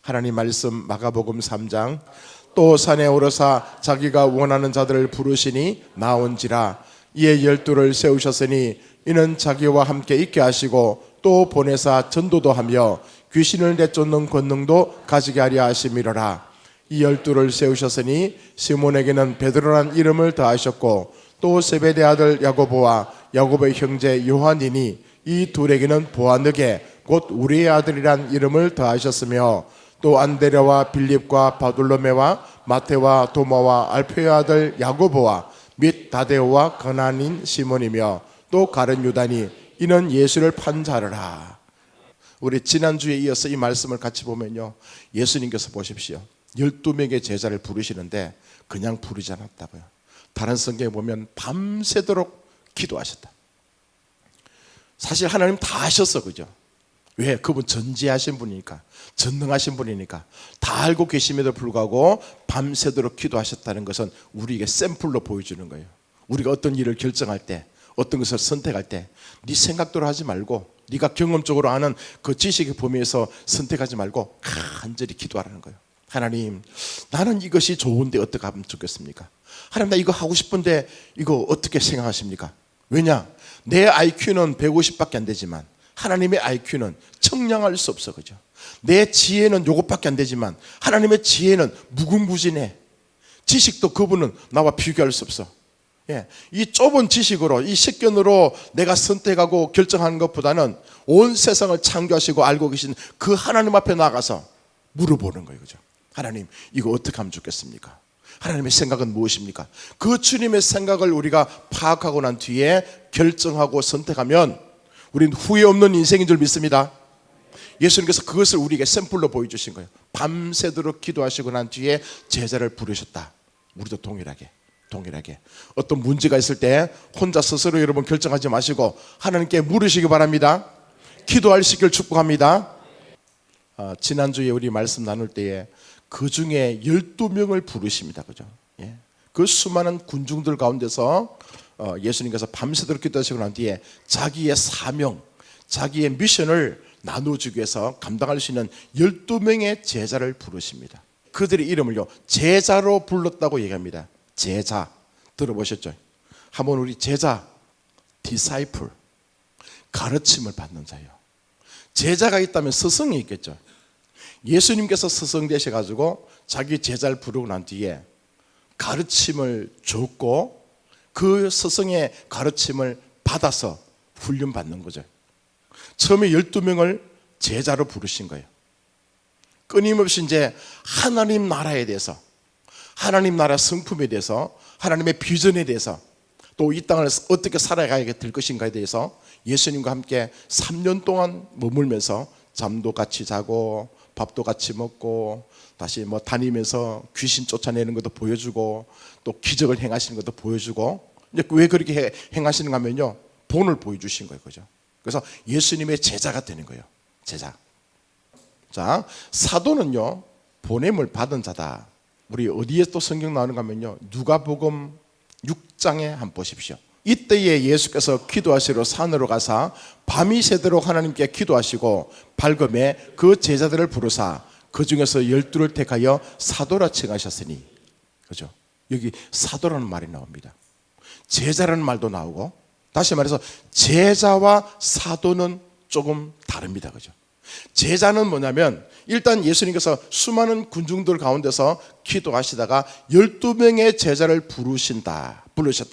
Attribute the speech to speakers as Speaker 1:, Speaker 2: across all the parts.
Speaker 1: 하나님 말씀 마가복음 3장 또 산에 오르사 자기가 원하는 자들을 부르시니 나온지라. 이에 12를 세우셨으니 이는 자기와 함께 있게 하시고 또 보내사 전도도 하며 귀신을 내쫓는 권능도 가지게 하려 하심이로라. 이 12를 세우셨으니 시몬에게는 베드로란 이름을 더하셨고 또 세베대 아들 야고보와 야고보의 형제 요한이니 이 둘에게는 보아느게 곧 우리의 아들이란 이름을 더하셨으며 또 안드레와 빌립과 바돌로메와 마테와 도마와 알페의 아들 야고보와 및 다데오와 거난인 시몬이며 또 가룟 유다니 이는 예수를 판 자르라. 우리 지난주에 이어서 이 말씀을 같이 보면요, 예수님께서 보십시오, 12명의 제자를 부르시는데 그냥 부르지 않았다고요. 다른 성경에 보면 밤새도록 기도하셨다. 사실 하나님 다 하셨어, 그죠? 왜? 그분 전지하신 분이니까, 전능하신 분이니까 다 알고 계심에도 불구하고 밤새도록 기도하셨다는 것은 우리에게 샘플로 보여주는 거예요. 우리가 어떤 일을 결정할 때, 어떤 것을 선택할 때 네 생각대로 하지 말고, 네가 경험적으로 아는 그 지식의 범위에서 선택하지 말고 간절히 기도하라는 거예요. 하나님, 나는 이것이 좋은데 어떻게 하면 좋겠습니까? 하나님, 나 이거 하고 싶은데 이거 어떻게 생각하십니까? 왜냐? 내 IQ는 150밖에 안 되지만 하나님의 IQ는 청량할 수 없어, 그죠? 내 지혜는 요것밖에 안 되지만 하나님의 지혜는 무궁무진해. 지식도 그분은 나와 비교할 수 없어. 예, 이 좁은 지식으로, 이 식견으로 내가 선택하고 결정하는 것보다는 온 세상을 창조하시고 알고 계신 그 하나님 앞에 나가서 물어보는 거예요, 그죠? 하나님, 이거 어떻게 하면 좋겠습니까? 하나님의 생각은 무엇입니까? 그 주님의 생각을 우리가 파악하고 난 뒤에 결정하고 선택하면 우리는 후회 없는 인생인 줄 믿습니다. 예수님께서 그것을 우리에게 샘플로 보여주신 거예요. 밤새도록 기도하시고 난 뒤에 제자를 부르셨다. 우리도 동일하게 어떤 문제가 있을 때 혼자 스스로 여러분 결정하지 마시고 하나님께 물으시기 바랍니다. 기도할 수 있기를 축복합니다. 지난주에 우리 말씀 나눌 때에 그 중에 12명을 부르십니다, 그죠? 예. 그 수많은 군중들 가운데서 예수님께서 밤새도록 기도하시고 난 뒤에 자기의 사명, 자기의 미션을 나눠주기 위해서 감당할 수 있는 12명의 제자를 부르십니다. 그들의 이름을요, 제자로 불렀다고 얘기합니다. 제자, 들어보셨죠? 한번 우리 제자, disciple, 가르침을 받는 자예요. 제자가 있다면 스승이 있겠죠. 예수님께서 스승 되셔가지고 자기 제자를 부르고 난 뒤에 가르침을 줬고 그 스승의 가르침을 받아서 훈련받는 거죠. 처음에 12명을 제자로 부르신 거예요. 끊임없이 이제 하나님 나라에 대해서, 하나님 나라 성품에 대해서, 하나님의 비전에 대해서, 또 이 땅을 어떻게 살아가야 될 것인가에 대해서 예수님과 함께 3년 동안 머물면서 잠도 같이 자고 밥도 같이 먹고 다시 다니면서 귀신 쫓아내는 것도 보여주고 또 기적을 행하시는 것도 보여주고. 왜 그렇게 행하시는가 하면요, 본을 보여주신 거예요, 그죠? 그래서 예수님의 제자가 되는 거예요. 제자. 자, 사도는요, 보냄을 받은 자다. 우리 어디에 또 성경 나오는가 하면요, 누가복음 6장에 한번 보십시오. 이때에 예수께서 기도하시러 산으로 가사 밤이 새도록 하나님께 기도하시고 밝음에 그 제자들을 부르사 그 중에서 12를 택하여 사도라 칭하셨으니, 그죠? 여기 사도라는 말이 나옵니다. 제자라는 말도 나오고, 다시 말해서 제자와 사도는 조금 다릅니다, 그죠? 제자는 뭐냐면 일단 예수님께서 수많은 군중들 가운데서 기도하시다가 12명의 제자를 부르셨다,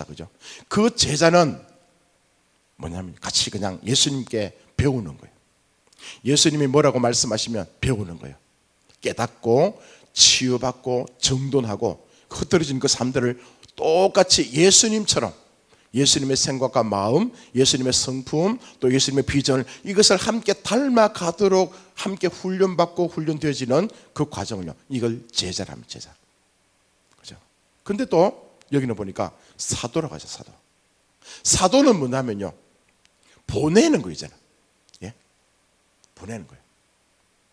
Speaker 1: 그죠? 그 제자는 뭐냐면 같이 그냥 예수님께 배우는 거예요. 예수님이 뭐라고 말씀하시면 배우는 거예요. 깨닫고 치유받고 정돈하고 흩어진 그 삶들을 똑같이 예수님처럼, 예수님의 생각과 마음, 예수님의 성품, 또 예수님의 비전을, 이것을 함께 닮아가도록 함께 훈련받고 훈련되어지는 그 과정을요, 이걸 제자라면 제자, 그죠? 근데 또 여기는 보니까 사도라고 하죠. 사도는 뭐냐면요, 보내는 거잖아. 예? 보내는 거예요.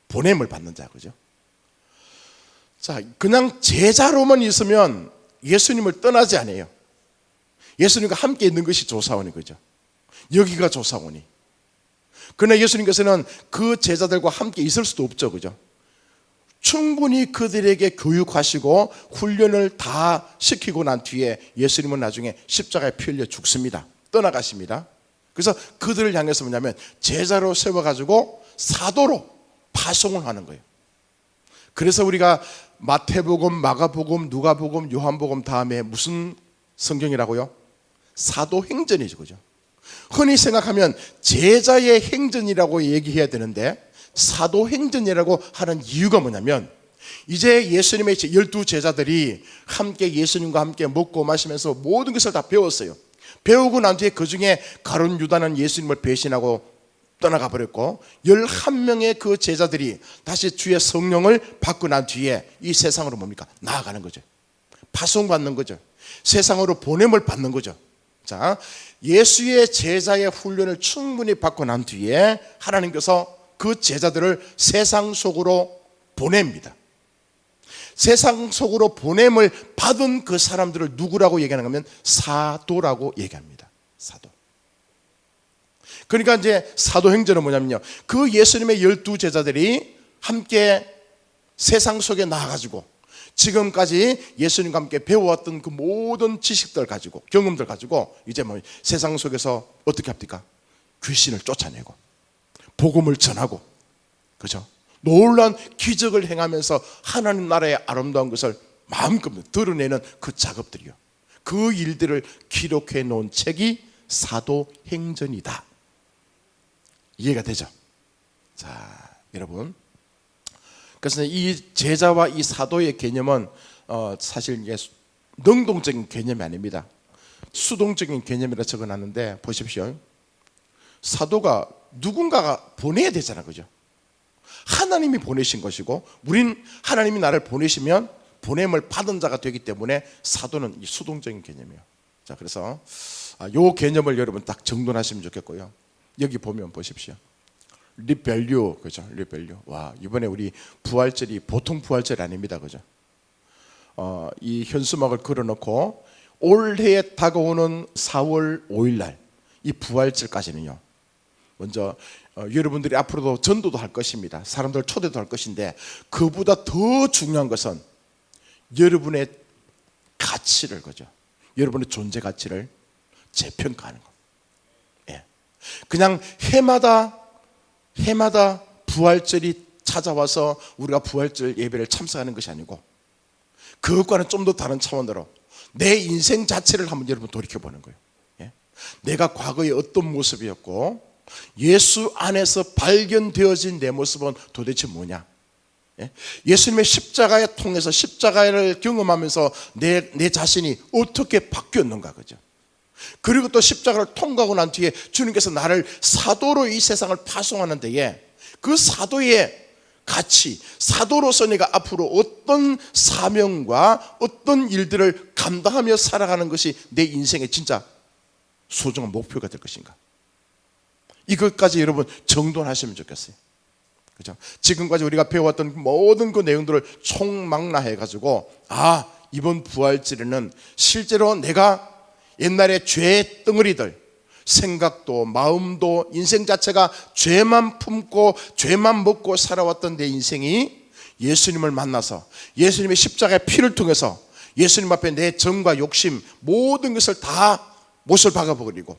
Speaker 1: 보냄을 받는 자, 그죠? 자, 그냥 제자로만 있으면 예수님을 떠나지 않아요. 예수님과 함께 있는 것이 조사원인 거죠. 여기가 조사원이. 그러나 예수님께서는 그 제자들과 함께 있을 수도 없죠, 그죠? 충분히 그들에게 교육하시고 훈련을 다 시키고 난 뒤에 예수님은 나중에 십자가에 피 흘려 죽습니다. 떠나가십니다. 그래서 그들을 향해서 뭐냐면 제자로 세워가지고 사도로 파송을 하는 거예요. 그래서 우리가 마태복음, 마가복음, 누가복음, 요한복음 다음에 무슨 성경이라고요? 사도행전이죠, 그죠? 흔히 생각하면 제자의 행전이라고 얘기해야 되는데 사도행전이라고 하는 이유가 뭐냐면 이제 예수님의 12 제자들이 함께 예수님과 함께 먹고 마시면서 모든 것을 다 배웠어요. 배우고 난 뒤에 그 중에 가룟 유다는 예수님을 배신하고 떠나가 버렸고 11명의 그 제자들이 다시 주의 성령을 받고 난 뒤에 이 세상으로 뭡니까? 나아가는 거죠. 파송받는 거죠. 세상으로 보냄을 받는 거죠. 자, 예수의 제자의 훈련을 충분히 받고 난 뒤에 하나님께서 그 제자들을 세상 속으로 보냅니다. 세상 속으로 보냄을 받은 그 사람들을 누구라고 얘기하는 거면 사도라고 얘기합니다. 사도. 그러니까 이제 사도행전은 뭐냐면요, 그 예수님의 12 제자들이 함께 세상 속에 나와가지고 지금까지 예수님과 함께 배워왔던 그 모든 지식들 가지고 경험들 가지고 이제 뭐 세상 속에서 어떻게 합니까? 귀신을 쫓아내고 복음을 전하고, 그죠? 놀라운 기적을 행하면서 하나님 나라의 아름다운 것을 마음껏 드러내는 그 작업들이요, 그 일들을 기록해 놓은 책이 사도행전이다. 이해가 되죠? 자, 여러분, 그래서 이 제자와 이 사도의 개념은 사실 이게 능동적인 개념이 아닙니다. 수동적인 개념이라 적어놨는데 보십시오. 사도가 누군가가 보내야 되잖아, 그죠? 하나님이 보내신 것이고 우린 하나님이 나를 보내시면 보냄을 받은 자가 되기 때문에 사도는 이 수동적인 개념이에요. 자, 그래서 요 개념을 여러분 딱 정돈하시면 좋겠고요. 여기 보면 보십시오. 리밸류, 그죠? 리밸류. 와, 이번에 우리 부활절이 보통 부활절이 아닙니다, 그죠? 이 현수막을 걸어놓고 올해에 다가오는 4월 5일 날 이 부활절까지는요, 먼저 여러분들이 앞으로도 전도도 할 것입니다. 사람들 초대도 할 것인데 그보다 더 중요한 것은 여러분의 가치를, 그죠? 여러분의 존재 가치를 재평가하는 거. 예. 그냥 해마다 부활절이 찾아와서 우리가 부활절 예배를 참석하는 것이 아니고 그것과는 좀 더 다른 차원으로 내 인생 자체를 한번 여러분 돌이켜보는 거예요. 예? 내가 과거에 어떤 모습이었고 예수 안에서 발견되어진 내 모습은 도대체 뭐냐? 예? 예수님의 십자가에 통해서 십자가를 경험하면서 내 자신이 어떻게 바뀌었는가, 그죠? 그리고 또 십자가를 통과하고 난 뒤에 주님께서 나를 사도로 이 세상을 파송하는 데에 그 사도의 가치, 사도로서 내가 앞으로 어떤 사명과 어떤 일들을 감당하며 살아가는 것이 내 인생의 진짜 소중한 목표가 될 것인가, 이것까지 여러분 정돈하시면 좋겠어요. 그죠? 지금까지 우리가 배워왔던 모든 그 내용들을 총망라해가지고 이번 부활절에는 실제로 내가 옛날에 죄의 덩어리들, 생각도 마음도 인생 자체가 죄만 품고 죄만 먹고 살아왔던 내 인생이 예수님을 만나서 예수님의 십자가의 피를 통해서 예수님 앞에 내 정과 욕심 모든 것을 다 못을 박아버리고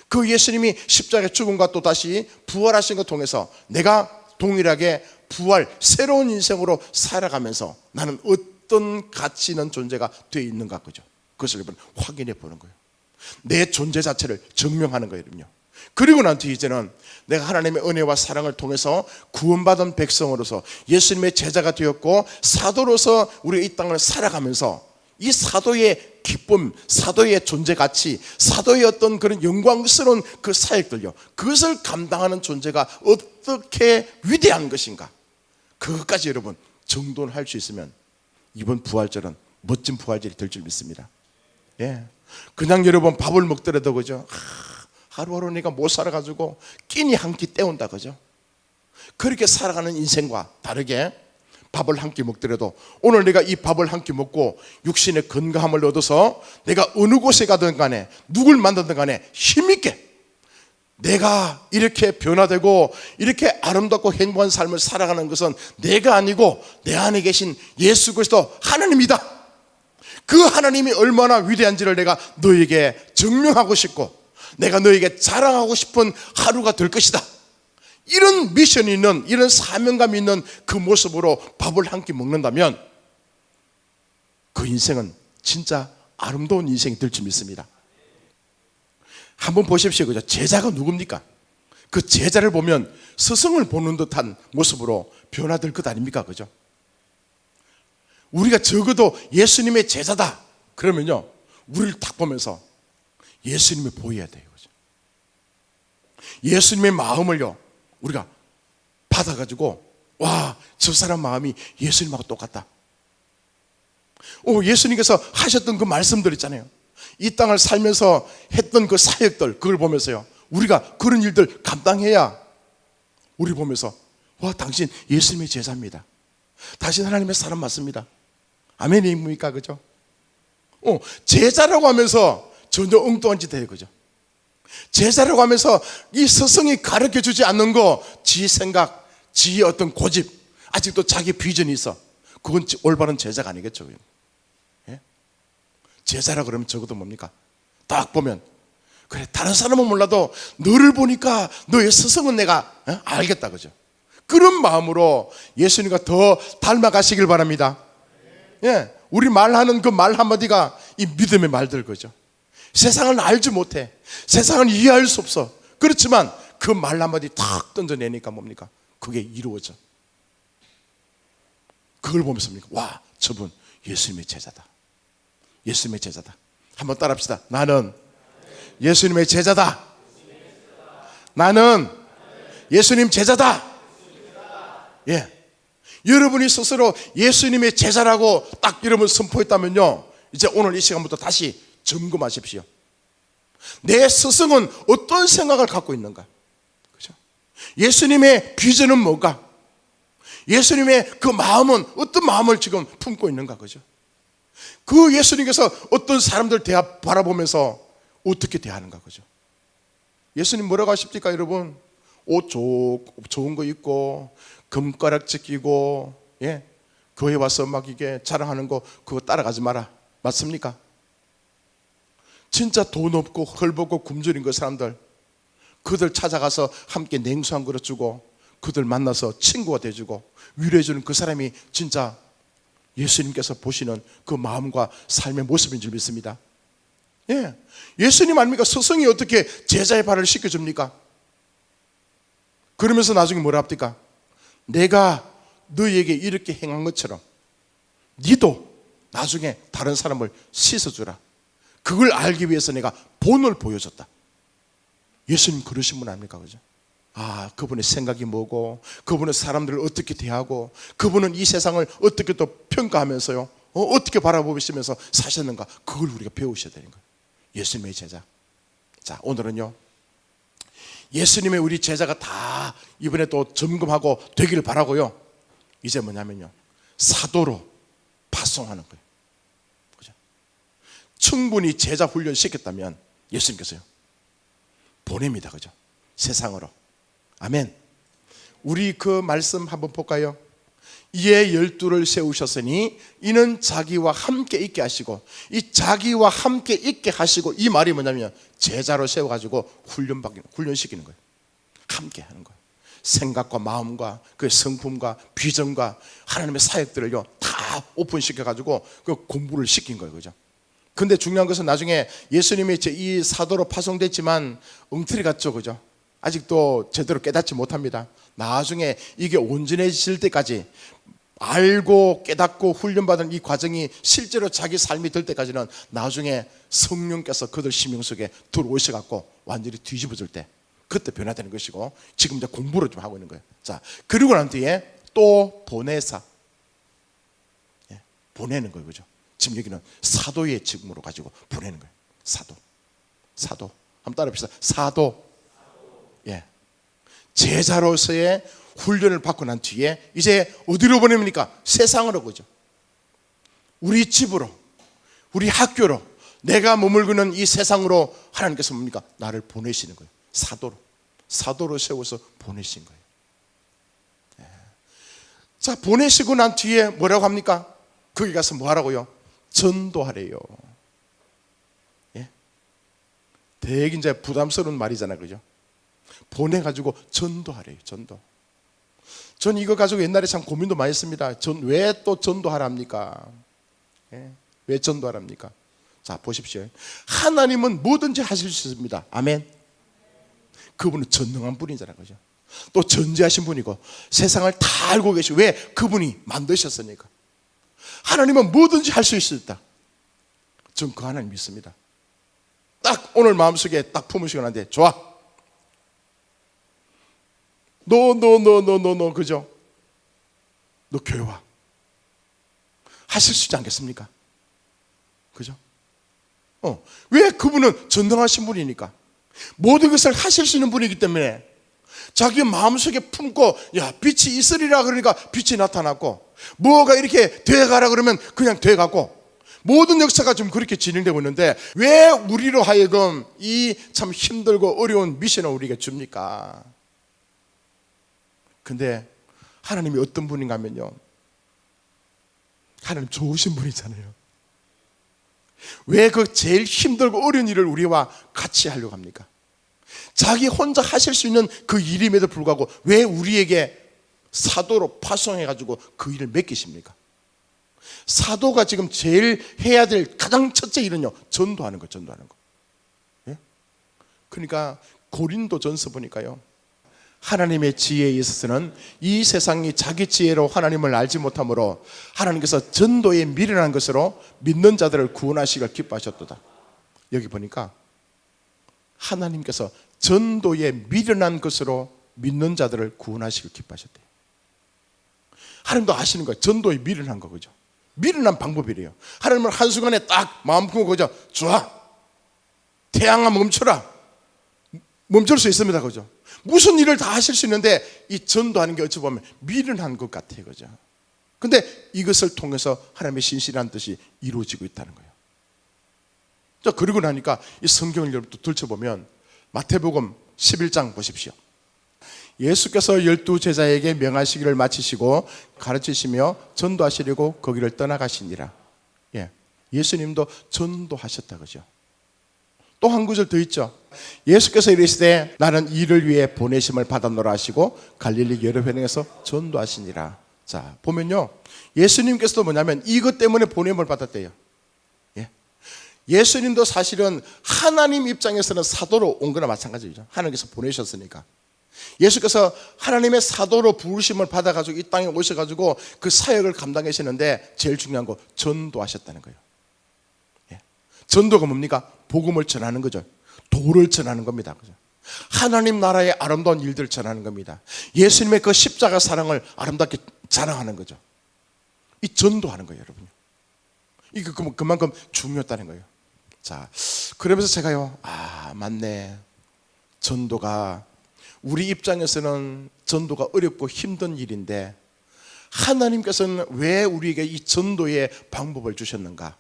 Speaker 1: 그 예수님이 십자가의 죽음과 또 다시 부활하신 것 통해서 내가 동일하게 부활 새로운 인생으로 살아가면서 나는 어떤 가치 있는 존재가 되어 있는가, 그죠? 그것을 여러분 확인해 보는 거예요. 내 존재 자체를 증명하는 거예요. 그리고 난 뒤에 이제는 내가 하나님의 은혜와 사랑을 통해서 구원받은 백성으로서 예수님의 제자가 되었고 사도로서 우리가 이 땅을 살아가면서 이 사도의 기쁨, 사도의 존재 가치, 사도의 어떤 그런 영광스러운 그 사역들요, 그것을 감당하는 존재가 어떻게 위대한 것인가, 그것까지 여러분 정돈할 수 있으면 이번 부활절은 멋진 부활절이 될 줄 믿습니다. 예. 그냥 여러분 밥을 먹더라도, 그죠? 하루하루 내가 못 살아가지고 끼니 한 끼 때운다, 그죠? 그렇게 살아가는 인생과 다르게 밥을 한 끼 먹더라도 오늘 내가 이 밥을 한 끼 먹고 육신의 건강함을 얻어서 내가 어느 곳에 가든 간에 누굴 만나든 간에 힘있게 내가 이렇게 변화되고 이렇게 아름답고 행복한 삶을 살아가는 것은 내가 아니고 내 안에 계신 예수 그리스도 하나님이다. 그 하나님이 얼마나 위대한지를 내가 너에게 증명하고 싶고 내가 너에게 자랑하고 싶은 하루가 될 것이다. 이런 미션이 있는, 이런 사명감이 있는 그 모습으로 밥을 한 끼 먹는다면 그 인생은 진짜 아름다운 인생이 될 줄 믿습니다. 한번 보십시오. 그죠? 제자가 누굽니까? 그 제자를 보면 스승을 보는 듯한 모습으로 변화될 것 아닙니까? 그죠? 우리가 적어도 예수님의 제자다. 그러면요, 우리를 딱 보면서 예수님을 보여야 돼요. 그죠? 예수님의 마음을요, 우리가 받아가지고, 와, 저 사람 마음이 예수님하고 똑같다. 예수님께서 하셨던 그 말씀들 있잖아요. 이 땅을 살면서 했던 그 사역들, 그걸 보면서요, 우리가 그런 일들 감당해야 우리 보면서, 와, 당신 예수님의 제자입니다. 당신 하나님의 사람 맞습니다. 아멘입니까? 그죠? 제자라고 하면서 전혀 엉뚱한 짓 해요. 그죠? 제자라고 하면서 이 스승이 가르쳐 주지 않는 거, 지 생각, 지의 어떤 고집, 아직도 자기 비전이 있어. 그건 올바른 제자가 아니겠죠. 예? 제자라 그러면 적어도 뭡니까? 딱 보면, 그래, 다른 사람은 몰라도 너를 보니까 너의 스승은 내가 알겠다. 그죠? 그런 마음으로 예수님과 더 닮아가시길 바랍니다. 예, 우리 말하는 그 말 한마디가 이 믿음의 말들 거죠. 세상은 알지 못해. 세상은 이해할 수 없어. 그렇지만 그 말 한마디 탁 던져내니까 뭡니까? 그게 이루어져. 그걸 보면서 뭡니까? 와, 저분 예수님의 제자다. 예수님의 제자다. 한번 따라합시다. 나는 예수님의 제자다. 나는 예수님 제자다. 예. 여러분이 스스로 예수님의 제자라고 딱 이름을 선포했다면요, 이제 오늘 이 시간부터 다시 점검하십시오. 내 스승은 어떤 생각을 갖고 있는가? 그죠? 예수님의 비전은 뭔가? 예수님의 그 마음은 어떤 마음을 지금 품고 있는가? 그죠? 그 예수님께서 어떤 사람들 바라보면서 어떻게 대하는가? 그죠? 예수님 뭐라고 하십니까, 여러분? 옷 좋은 거 입고 금가락지 끼고, 예, 교회 와서 막 이게 자랑하는 거 그거 따라가지 마라. 맞습니까? 진짜 돈 없고 헐벗고 굶주린 그 사람들, 그들 찾아가서 함께 냉수 한 그릇 주고 그들 만나서 친구가 돼주고 위로해주는 그 사람이 진짜 예수님께서 보시는 그 마음과 삶의 모습인 줄 믿습니다. 예, 예수님 아닙니까? 스승이 어떻게 제자의 발을 씻겨줍니까? 그러면서 나중에 뭐라 합니까? 내가 너희에게 이렇게 행한 것처럼 니도 나중에 다른 사람을 씻어주라. 그걸 알기 위해서 내가 본을 보여줬다. 예수님 그러신 분 아닙니까? 그죠? 아, 그분의 생각이 뭐고, 그분은 사람들을 어떻게 대하고, 그분은 이 세상을 어떻게 또 평가하면서요, 어떻게 바라보시면서 사셨는가, 그걸 우리가 배우셔야 되는 거예요. 예수님의 제자. 자, 오늘은요, 예수님의 우리 제자가 다 이번에 또 점검하고 되기를 바라고요, 이제 뭐냐면요, 사도로 파송하는 거예요. 그죠? 충분히 제자 훈련 시켰다면 예수님께서요 보냅니다. 그죠? 세상으로. 아멘. 우리 그 말씀 한번 볼까요? 이에 12를 세우셨으니 이는 자기와 함께 있게 하시고, 이 자기와 함께 있게 하시고, 이 말이 뭐냐면 제자로 세워가지고 훈련시키는 거예요. 함께 하는 거예요. 생각과 마음과 그 성품과 비전과 하나님의 사역들을요 다 오픈시켜가지고 그 공부를 시킨 거예요. 그죠? 근데 중요한 것은 나중에 예수님이 이 사도로 파송됐지만 엉터리 같죠. 그죠? 아직도 제대로 깨닫지 못합니다. 나중에 이게 온전해질 때까지, 알고 깨닫고 훈련받은 이 과정이 실제로 자기 삶이 될 때까지는 나중에 성령께서 그들 심령 속에 들어오셔갖고 완전히 뒤집어질 때, 그때 변화되는 것이고, 지금 이제 공부를 좀 하고 있는 거예요. 자, 그리고 난 뒤에 또 보내사, 예, 보내는 거예요. 그죠? 지금 여기는 사도의 직무로 가지고 보내는 거예요. 사도. 한번 따라합시다. 사도. 예. 제자로서의 훈련을 받고 난 뒤에 이제 어디로 보냅니까? 세상으로. 그죠? 우리 집으로, 우리 학교로, 내가 머물고는 이 세상으로 하나님께서 뭡니까? 나를 보내시는 거예요. 사도로. 사도로 세워서 보내신 거예요. 자, 보내시고 난 뒤에 뭐라고 합니까? 거기 가서 뭐 하라고요? 전도하래요. 예? 되게 이제 부담스러운 말이잖아요, 그죠? 보내가지고 전도하래요, 전도. 전 이거 가지고 옛날에 참 고민도 많이 했습니다. 왜 또 전도하랍니까? 예? 왜 전도하랍니까? 자, 보십시오. 하나님은 뭐든지 하실 수 있습니다. 아멘. 그분은 전능한 분이잖아요, 그죠? 또 전지하신 분이고 세상을 다 알고 계시고, 왜? 그분이 만드셨으니까. 하나님은 뭐든지 할 수 있다. 전 그 하나님 믿습니다. 딱 오늘 마음속에 딱 품으시고 난데, 좋아, 너 그죠? 너 교회 와. 하실 수 있지 않겠습니까? 그죠? 왜? 그분은 전능하신 분이니까, 모든 것을 하실 수 있는 분이기 때문에 자기 마음속에 품고, 야, 빛이 있으리라 그러니까 빛이 나타났고, 뭐가 이렇게 돼가라 그러면 그냥 돼가고, 모든 역사가 좀 그렇게 진행되고 있는데, 왜 우리로 하여금 이 참 힘들고 어려운 미션을 우리에게 줍니까? 근데 하나님이 어떤 분인가 하면요, 하나님 좋으신 분이잖아요. 왜 그 제일 힘들고 어려운 일을 우리와 같이 하려고 합니까? 자기 혼자 하실 수 있는 그 일임에도 불구하고 왜 우리에게 사도로 파송해가지고 그 일을 맡기십니까? 사도가 지금 제일 해야 될 가장 첫째 일은요, 전도하는 거, 전도하는 거. 예? 그러니까 고린도전서 보니까요, 하나님의 지혜에 있어서는 이 세상이 자기 지혜로 하나님을 알지 못하므로 하나님께서 전도에 미련한 것으로 믿는 자들을 구원하시기를 기뻐하셨도다. 여기 보니까 하나님께서 전도에 미련한 것으로 믿는 자들을 구원하시기를 기뻐하셨대요. 하나님도 아시는 거예요. 전도에 미련한 거, 그죠? 미련한 방법이래요. 하나님은 한순간에 딱 마음 품고, 그죠? 좋아, 태양아 멈춰라. 멈출 수 있습니다, 그죠? 무슨 일을 다 하실 수 있는데 이 전도하는 게 어찌 보면 미련한 것 같아요, 그죠? 근데 이것을 통해서 하나님의 신실한 뜻이 이루어지고 있다는 거예요. 자, 그러고 나니까 이 성경을 여러분 또 들춰보면 마태복음 11장 보십시오. 예수께서 12제자에게 명하시기를 마치시고 가르치시며 전도하시려고 거기를 떠나가시니라. 예, 예수님도 전도하셨다, 그죠? 또 한 구절 더 있죠. 예수께서 이르시되 나는 이를 위해 보내심을 받았노라 하시고 갈릴리 여러 회당에서 전도하시니라. 자, 보면요, 예수님께서도 뭐냐면 이것 때문에 보냄을 받았대요. 예? 예수님도 사실은 하나님 입장에서는 사도로 온 거나 마찬가지죠. 하나님께서 보내셨으니까. 예수께서 하나님의 사도로 부르심을 받아가지고 이 땅에 오셔가지고 그 사역을 감당하시는데 제일 중요한 거 전도하셨다는 거예요. 예? 전도가 뭡니까? 복음을 전하는 거죠. 도를 전하는 겁니다. 하나님 나라의 아름다운 일들을 전하는 겁니다. 예수님의 그 십자가 사랑을 아름답게 자랑하는 거죠. 이 전도하는 거예요, 여러분. 이게 그만큼 중요했다는 거예요. 자, 그러면서 제가요, 맞네. 전도가 우리 입장에서는 전도가 어렵고 힘든 일인데 하나님께서는 왜 우리에게 이 전도의 방법을 주셨는가?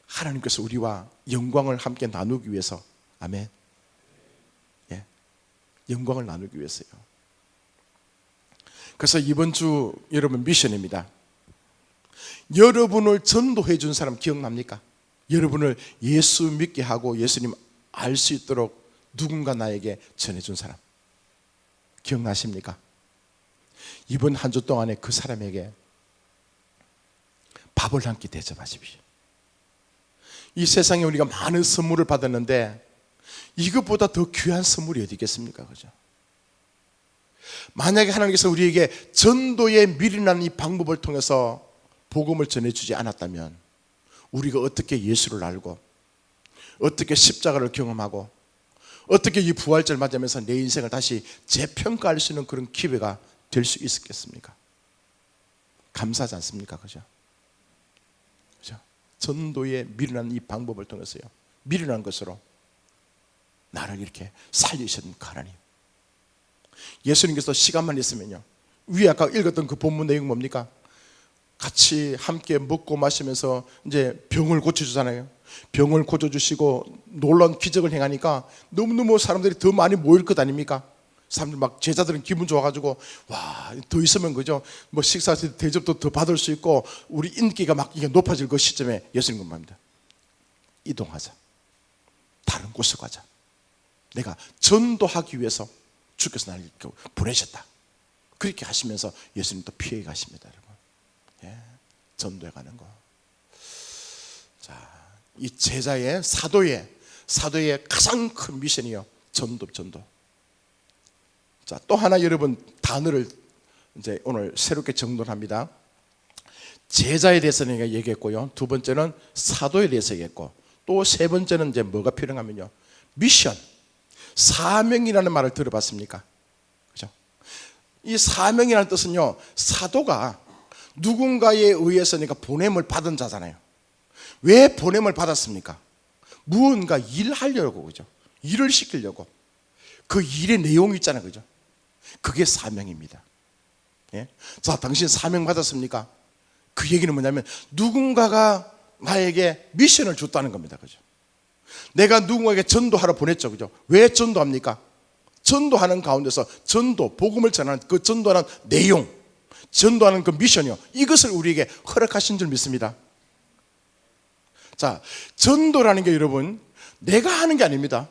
Speaker 1: 하나님께서 우리와 영광을 함께 나누기 위해서. 아멘. 예, 영광을 나누기 위해서요. 그래서 이번 주 여러분 미션입니다. 여러분을 전도해 준 사람 기억납니까? 여러분을 예수 믿게 하고 예수님 알 수 있도록 누군가 나에게 전해준 사람 기억나십니까? 이번 한 주 동안에 그 사람에게 밥을 한 끼 대접하십시오. 이 세상에 우리가 많은 선물을 받았는데 이것보다 더 귀한 선물이 어디 있겠습니까? 그죠? 만약에 하나님께서 우리에게 전도에 미련한 이 방법을 통해서 복음을 전해주지 않았다면 우리가 어떻게 예수를 알고 어떻게 십자가를 경험하고 어떻게 이 부활절 맞으면서 내 인생을 다시 재평가할 수 있는 그런 기회가 될 수 있었겠습니까? 감사하지 않습니까? 그죠? 그죠? 전도에 미련한 이 방법을 통해서요, 미련한 것으로 나를 이렇게 살리신 하나님. 예수님께서 시간만 있으면요, 위에 아까 읽었던 그 본문 내용 뭡니까? 같이 함께 먹고 마시면서 이제 병을 고쳐주잖아요. 병을 고쳐주시고 놀라운 기적을 행하니까 너무너무 사람들이 더 많이 모일 것 아닙니까? 사람들 막 제자들은 기분 좋아가지고 와, 더 있으면 그죠? 뭐 식사 대접도 더 받을 수 있고 우리 인기가 막 이게 높아질 그 시점에 예수님 말입니다. 이동하자. 다른 곳에 가자. 내가 전도하기 위해서 주께서 나를 보내셨다. 그렇게 하시면서 예수님 또 피해 가십니다, 여러분. 예, 전도해 가는 거. 자, 이 제자의 사도의 가장 큰 미션이요, 전도. 자, 또 하나 여러분 단어를 이제 오늘 새롭게 정돈합니다. 제자에 대해서는 내가 얘기했고요. 두 번째는 사도에 대해서 얘기했고, 또 세 번째는 이제 뭐가 필요하면요, 미션, 사명이라는 말을 들어봤습니까? 그죠? 이 사명이라는 뜻은요, 사도가 누군가에 의해서 내가 보냄을 받은 자잖아요. 왜 보냄을 받았습니까? 무언가 일하려고, 그죠? 일을 시키려고. 그 일의 내용이 있잖아요, 그죠? 그게 사명입니다. 예? 자, 당신 사명 받았습니까? 그 얘기는 뭐냐면 누군가가 나에게 미션을 줬다는 겁니다, 그죠? 내가 누군가에게 전도하러 보냈죠, 그죠? 왜 전도합니까? 전도하는 가운데서 전도, 복음을 전하는 그 전도하는 내용, 전도하는 그 미션이요, 이것을 우리에게 허락하신 줄 믿습니다. 자, 전도라는 게 여러분 내가 하는 게 아닙니다.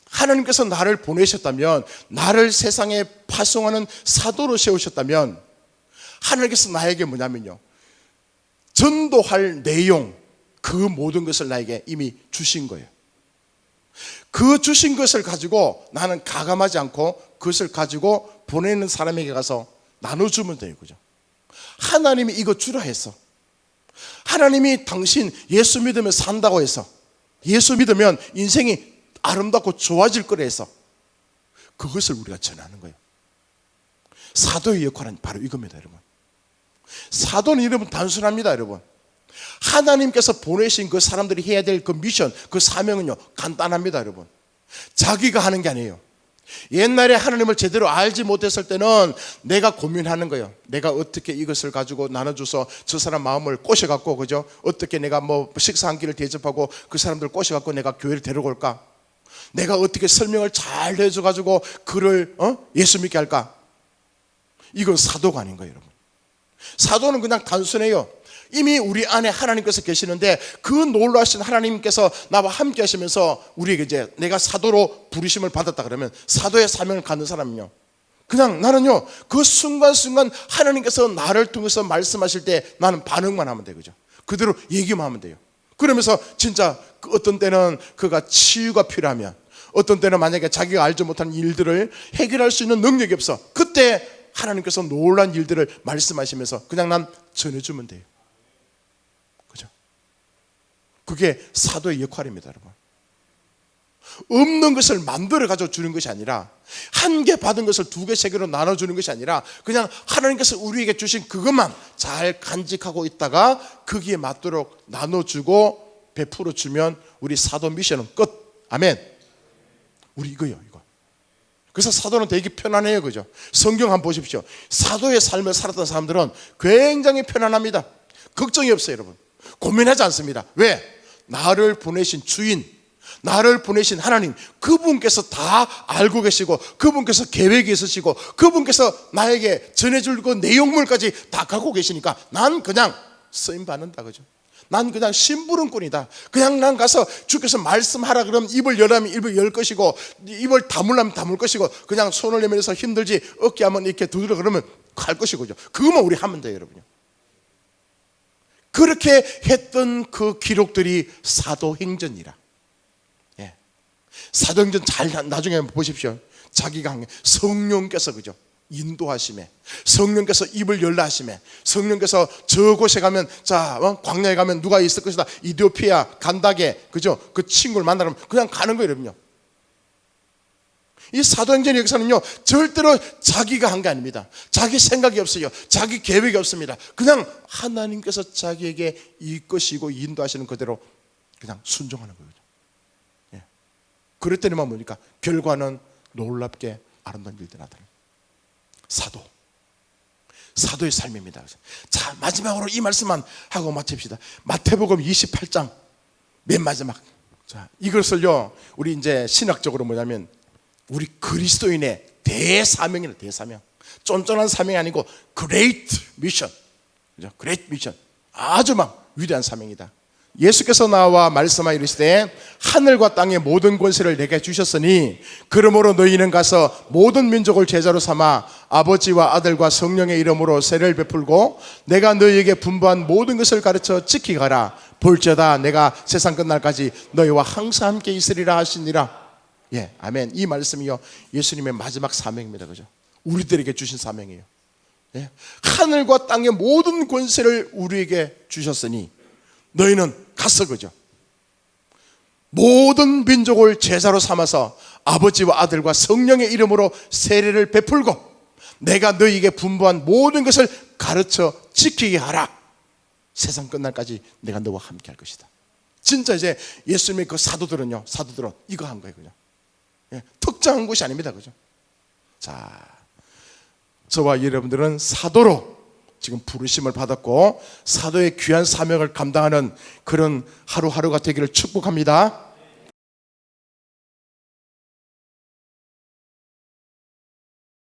Speaker 1: 하나님께서 나를 보내셨다면, 나를 세상에 파송하는 사도로 세우셨다면, 하나님께서 나에게 뭐냐면요, 전도할 내용, 그 모든 것을 나에게 이미 주신 거예요. 그 주신 것을 가지고 나는 가감하지 않고 그것을 가지고 보내는 사람에게 가서 나눠주면 돼요, 그죠? 하나님이 이거 주라 했어. 하나님이 당신 예수 믿으면 산다고 해서, 예수 믿으면 인생이 아름답고 좋아질 거라 해서 그것을 우리가 전하는 거예요. 사도의 역할은 바로 이겁니다, 여러분. 사도는 여러분 단순합니다, 여러분. 하나님께서 보내신 그 사람들이 해야 될 그 미션, 그 사명은요 간단합니다, 여러분. 자기가 하는 게 아니에요. 옛날에 하나님을 제대로 알지 못했을 때는 내가 고민하는 거예요. 내가 어떻게 이것을 가지고 나눠줘서 저 사람 마음을 꼬셔갖고, 그죠? 어떻게 내가 뭐 식사 한 끼를 대접하고 그 사람들 꼬셔갖고 내가 교회를 데려올까? 내가 어떻게 설명을 잘 해줘가지고 그를 예수 믿게 할까? 이건 사도가 아닌 거예요, 여러분. 사도는 그냥 단순해요. 이미 우리 안에 하나님께서 계시는데 그 놀라신 하나님께서 나와 함께 하시면서 우리에게 이제 내가 사도로 부르심을 받았다 그러면, 사도의 사명을 갖는 사람은요, 그냥 나는요 그 순간순간 하나님께서 나를 통해서 말씀하실 때 나는 반응만 하면 돼요, 그죠? 그대로 얘기만 하면 돼요. 그러면서 진짜 어떤 때는 그가 치유가 필요하면, 어떤 때는 만약에 자기가 알지 못하는 일들을 해결할 수 있는 능력이 없어, 그때 하나님께서 놀란 일들을 말씀하시면서 그냥 난 전해주면 돼요, 그죠? 그게 사도의 역할입니다, 여러분. 없는 것을 만들어 가지고 주는 것이 아니라, 한 개 받은 것을 두 개, 세 개로 나눠주는 것이 아니라, 그냥 하나님께서 우리에게 주신 그것만 잘 간직하고 있다가 거기에 맞도록 나눠주고 베풀어 주면 우리 사도 미션은 끝. 아멘. 우리 이거요, 이거. 그래서 사도는 되게 편안해요, 그죠? 성경 한번 보십시오. 사도의 삶을 살았던 사람들은 굉장히 편안합니다. 걱정이 없어요, 여러분. 고민하지 않습니다. 왜? 나를 보내신 주인, 나를 보내신 하나님, 그분께서 다 알고 계시고, 그분께서 계획이 있으시고, 그분께서 나에게 전해줄 그 내용물까지 다 갖고 계시니까 난 그냥 쓰임 받는다, 그죠? 난 그냥 심부름꾼이다. 그냥 난 가서 주께서 말씀하라 그러면 입을 열라면 입을 열 것이고, 입을 다물라면 다물 것이고, 그냥 손을 내밀어서 힘들지 어깨 한번 이렇게 두드려 그러면 갈 것이고, 그것만 우리 하면 돼요, 여러분요. 그렇게 했던 그 기록들이 사도행전이라. 예. 사도행전 잘 나중에 한번 보십시오. 자기가 한 성령께서, 그죠? 인도하심에, 성령께서 입을 열라 하심에, 성령께서 저곳에 가면, 자, 광야에 가면 누가 있을 것이다. 이디오피아 간다게, 그죠? 그 친구를 만나면 그냥 가는 거예요, 여러분요. 이 사도행전의 역사는요 절대로 자기가 한 게 아닙니다. 자기 생각이 없어요. 자기 계획이 없습니다. 그냥 하나님께서 자기에게 이끄시고 인도하시는 그대로 그냥 순종하는 거예요. 예. 그랬더니만 보니까 결과는 놀랍게 아름다운 일들이 나타나요. 사도의 삶입니다. 자, 마지막으로 이 말씀만 하고 마칩시다. 마태복음 28장 맨 마지막. 자, 이것을요 우리 이제 신학적으로 뭐냐면 우리 그리스도인의 대사명이라. 대사명. 쫀쫀한 사명이 아니고 great mission. 그죠? great mission. 아주 막 위대한 사명이다. 예수께서 나와 말씀하여 이르시되 하늘과 땅의 모든 권세를 내게 주셨으니 그러므로 너희는 가서 모든 민족을 제자로 삼아 아버지와 아들과 성령의 이름으로 세례를 베풀고 내가 너희에게 분부한 모든 것을 가르쳐 지키게 하라. 볼지어다 내가 세상 끝날까지 너희와 항상 함께 있으리라 하시니라. 예, 아멘. 이 말씀이요 예수님의 마지막 사명입니다. 그죠? 우리들에게 주신 사명이에요. 예? 하늘과 땅의 모든 권세를 우리에게 주셨으니 너희는 가서, 그죠? 모든 민족을 제자로 삼아서 아버지와 아들과 성령의 이름으로 세례를 베풀고 내가 너희에게 분부한 모든 것을 가르쳐 지키게 하라. 세상 끝날까지 내가 너와 함께 할 것이다. 진짜 이제 예수님의 그 사도들은 이거 한 거예요. 그냥. 예, 특정한 것이 아닙니다. 그죠? 자, 저와 여러분들은 사도로 지금 부르심을 받았고 사도의 귀한 사명을 감당하는 그런 하루하루가 되기를 축복합니다.